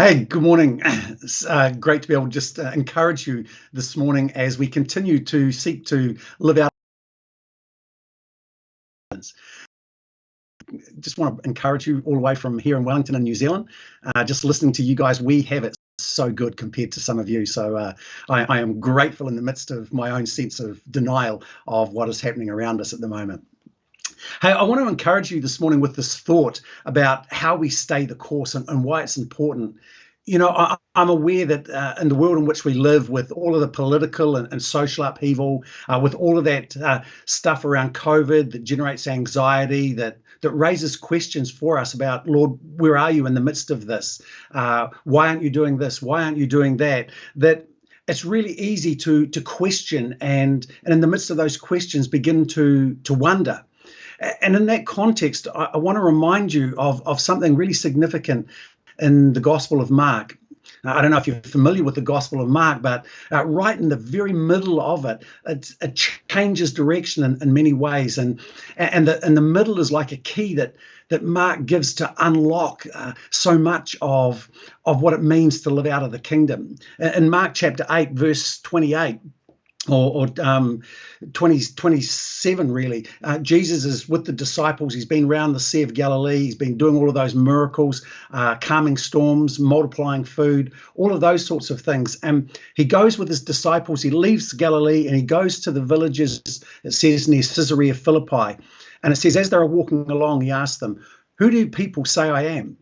Hey, good morning. It's great to be able to just encourage you this morning as we continue to seek to live out. Just want to encourage you all the way from here in Wellington in New Zealand. Just listening to you guys, we have it so good compared to some of you. So I am grateful in the midst of my own sense of denial of what is happening around us at the moment. Hey, I want to encourage you this morning with this thought about how we stay the course and why it's important. I'm aware that in the world in which we live, with all of the political and social upheaval, with all of that stuff around COVID that generates anxiety, that raises questions for us about, Lord, where are you in the midst of this? Why aren't you doing this? Why aren't you doing that? That it's really easy to question and in the midst of those questions begin to wonder. And in that context, I want to remind you of something really significant in the Gospel of Mark. I don't know if you're familiar with the Gospel of Mark, but right in the very middle of it, it changes direction in many ways. And the middle is like a key that Mark gives to unlock so much of what it means to live out of the kingdom. In Mark chapter 8, verse 28, or 27 really, Jesus is with the disciples. He's been around the Sea of Galilee. He's been doing all of those miracles, calming storms, multiplying food, all of those sorts of things. And he goes with his disciples. He leaves Galilee and he goes to the villages, it says, near Caesarea Philippi. And it says, as they were walking along, he asked them, "Who do people say I am?"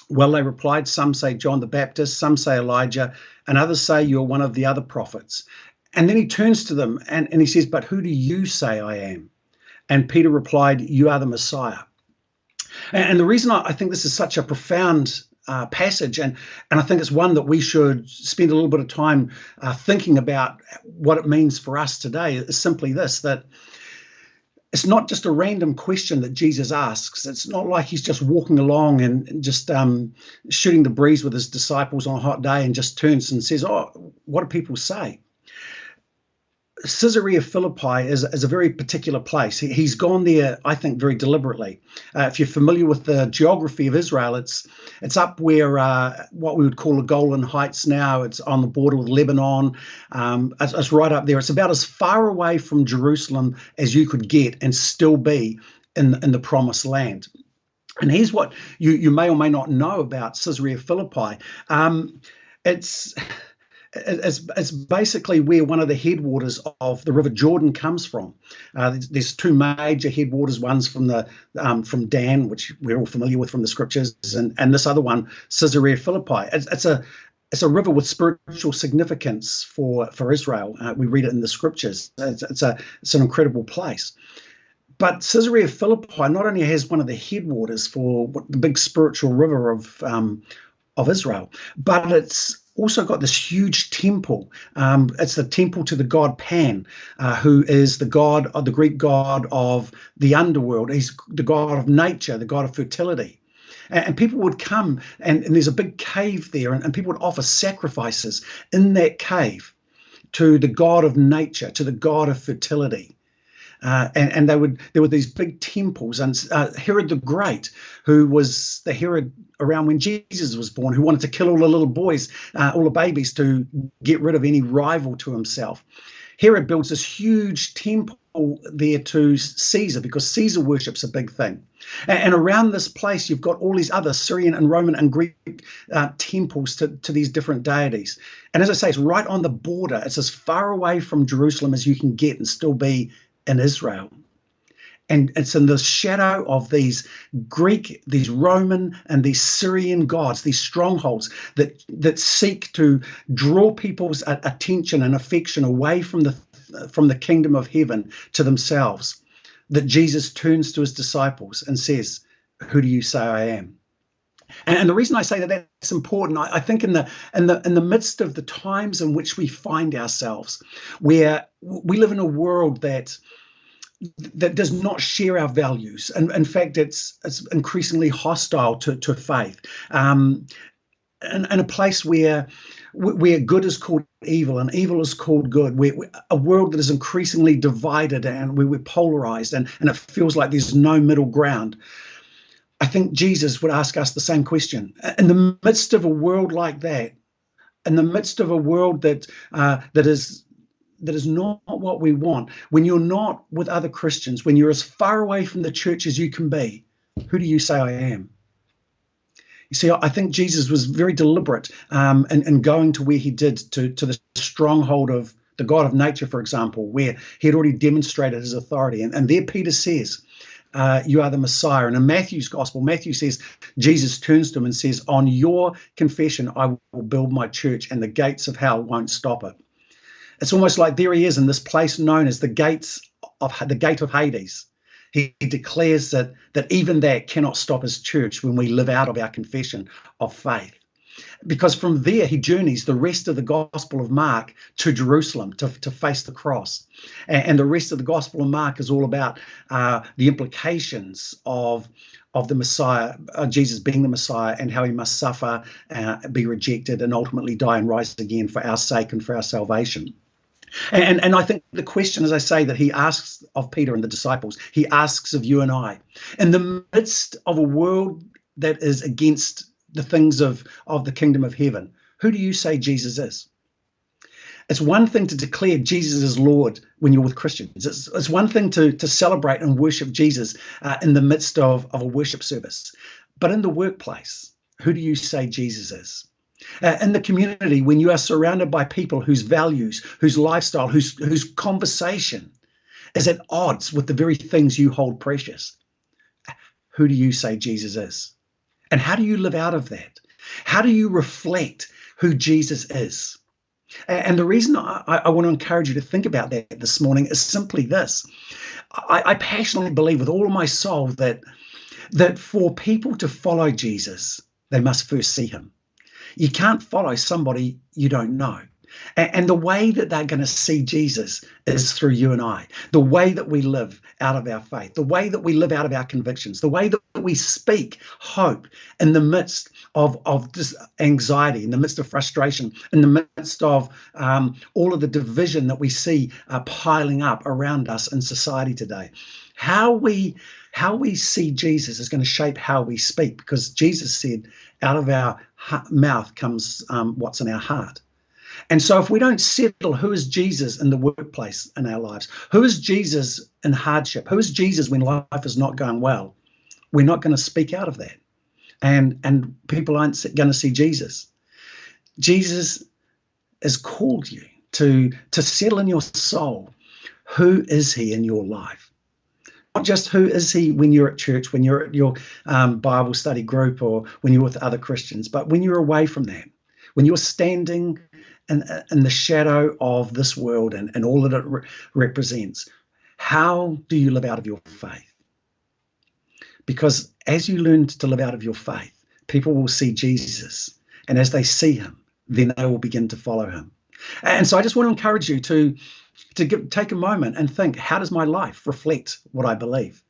Well, they replied, "Some say John the Baptist, some say Elijah, and others say you're one of the other prophets." And then he turns to them and he says, "But who do you say I am?" And Peter replied, "You are the Messiah." And the reason I think this is such a profound passage, and I think it's one that we should spend a little bit of time thinking about what it means for us today, is simply this, that it's not just a random question that Jesus asks. It's not like he's just walking along and just shooting the breeze with his disciples on a hot day and just turns and says, "Oh, what do people say?" Caesarea Philippi is a very particular place. He's gone there, I think, very deliberately. If you're familiar with the geography of Israel, it's up where what we would call the Golan Heights now. It's on the border with Lebanon. It's right up there. It's about as far away from Jerusalem as you could get and still be in the Promised Land. And here's what you may or may not know about Caesarea Philippi. It's basically where one of the headwaters of the River Jordan comes from. There's two major headwaters. One's from Dan, which we're all familiar with from the scriptures, and this other one, Caesarea Philippi. It's a river with spiritual significance for Israel. We read it in the scriptures. It's an incredible place. But Caesarea Philippi not only has one of the headwaters for the big spiritual river of Israel, but it's also got this huge temple. It's the temple to the god Pan, who is the Greek god of the underworld. He's the god of nature, the god of fertility. And people would come, and there's a big cave there, and people would offer sacrifices in that cave to the god of nature, to the god of fertility. And there were these big temples, and Herod the Great, who was the Herod around when Jesus was born, who wanted to kill all the little boys, all the babies, to get rid of any rival to himself. Herod builds this huge temple there to Caesar because Caesar worship's a big thing. And around this place, you've got all these other Syrian and Roman and Greek temples to these different deities. And as I say, it's right on the border. It's as far away from Jerusalem as you can get and still be in Israel. And it's in the shadow of these Greek, these Roman, and these Syrian gods, these strongholds that seek to draw people's attention and affection away from the kingdom of heaven to themselves, that Jesus turns to his disciples and says, "Who do you say I am?" And the reason I say that that's important, I think in the midst of the times in which we find ourselves, where we live in a world that does not share our values, and in fact, it's increasingly hostile to faith. In a place where good is called evil and evil is called good, a world that is increasingly divided and where we're polarized, and it feels like there's no middle ground. I think Jesus would ask us the same question. In the midst of a world like that, in the midst of a world that is not what we want, when you're not with other Christians, when you're as far away from the church as you can be, who do you say I am? You see, I think Jesus was very deliberate in going to where he did, to the stronghold of the God of nature, for example, where he had already demonstrated his authority. And there Peter says, you are the Messiah. And in Matthew's gospel, Matthew says, Jesus turns to him and says, on your confession, I will build my church, and the gates of hell won't stop it. It's almost like there he is in this place known as the gate of Hades. He declares that even that cannot stop his church when we live out of our confession of faith. Because from there, he journeys the rest of the Gospel of Mark to Jerusalem to face the cross. And the rest of the Gospel of Mark is all about the implications of the Messiah, Jesus being the Messiah, and how he must suffer, be rejected, and ultimately die and rise again for our sake and for our salvation. And I think the question, as I say, that he asks of Peter and the disciples, he asks of you and I, in the midst of a world that is against the things of the kingdom of heaven, who do you say Jesus is? It's one thing to declare Jesus is Lord when you're with Christians. It's one thing to celebrate and worship Jesus in the midst of a worship service. But in the workplace, who do you say Jesus is? In the community, when you are surrounded by people whose values, whose lifestyle, whose conversation is at odds with the very things you hold precious, who do you say Jesus is? And how do you live out of that? How do you reflect who Jesus is? And the reason I want to encourage you to think about that this morning is simply this. I passionately believe with all of my soul that for people to follow Jesus, they must first see him. You can't follow somebody you don't know. And the way that they're going to see Jesus is through you and I. The way that we live out of our faith, the way that we live out of our convictions, the way that we speak hope in the midst of this anxiety, in the midst of frustration, in the midst of all of the division that we see piling up around us in society today. How we see Jesus is going to shape how we speak, because Jesus said, out of our mouth comes what's in our heart. And so if we don't settle who is Jesus in the workplace in our lives, who is Jesus in hardship, who is Jesus when life is not going well, we're not going to speak out of that. And people aren't going to see Jesus. Jesus has called you to settle in your soul. Who is he in your life? Not just who is he when you're at church, when you're at your Bible study group, or when you're with other Christians, but when you're away from that, when you're standing in the shadow of this world and all that it represents, how do you live out of your faith? Because as you learn to live out of your faith, people will see Jesus. And as they see him, then they will begin to follow him. And so I just want to encourage you to take a moment and think, how does my life reflect what I believe?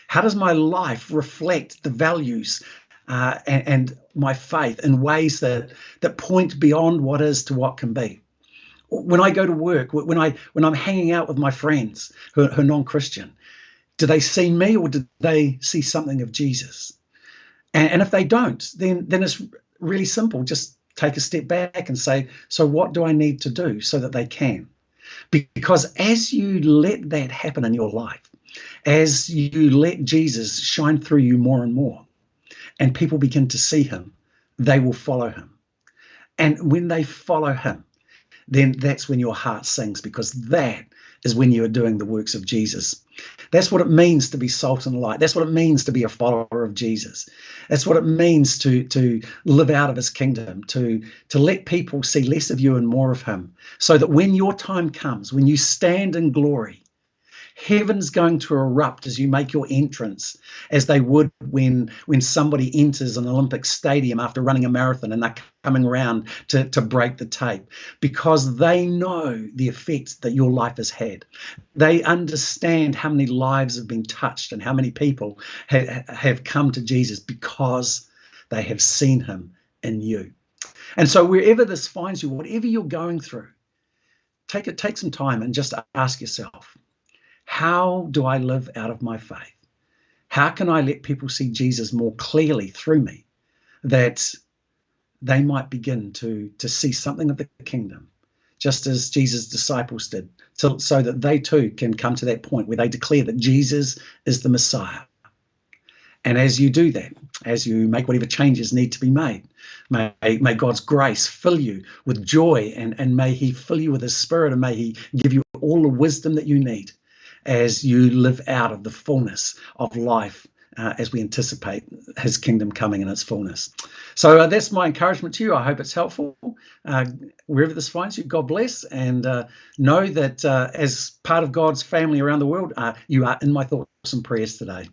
How does my life reflect the values and my faith in ways that point beyond what is to what can be? When I go to work, when I'm hanging out with my friends who are non-Christian, do they see me, or do they see something of Jesus? And if they don't, then it's really simple. Just take a step back and say, so what do I need to do so that they can? Because as you let that happen in your life, as you let Jesus shine through you more and more, and people begin to see him, they will follow him. And when they follow him, then that's when your heart sings, because that is when you are doing the works of Jesus. That's what it means to be salt and light. That's what it means to be a follower of Jesus. That's what it means to live out of his kingdom, to let people see less of you and more of him, so that when your time comes, when you stand in glory, heaven's going to erupt as you make your entrance, as they would when somebody enters an Olympic stadium after running a marathon and they're coming around to break the tape, because they know the effect that your life has had. They understand how many lives have been touched and how many people have come to Jesus because they have seen him in you. And so wherever this finds you, whatever you're going through, take some time and just ask yourself, how do I live out of my faith? How can I let people see Jesus more clearly through me, that they might begin to see something of the kingdom, just as Jesus' disciples did, so that they too can come to that point where they declare that Jesus is the Messiah. And as you do that, as you make whatever changes need to be made, may God's grace fill you with joy, and may he fill you with his Spirit, and may he give you all the wisdom that you need as you live out of the fullness of life, as we anticipate his kingdom coming in its fullness. So that's my encouragement to you. I hope it's helpful. Wherever this finds you, God bless, and know that as part of God's family around the world, you are in my thoughts and prayers today.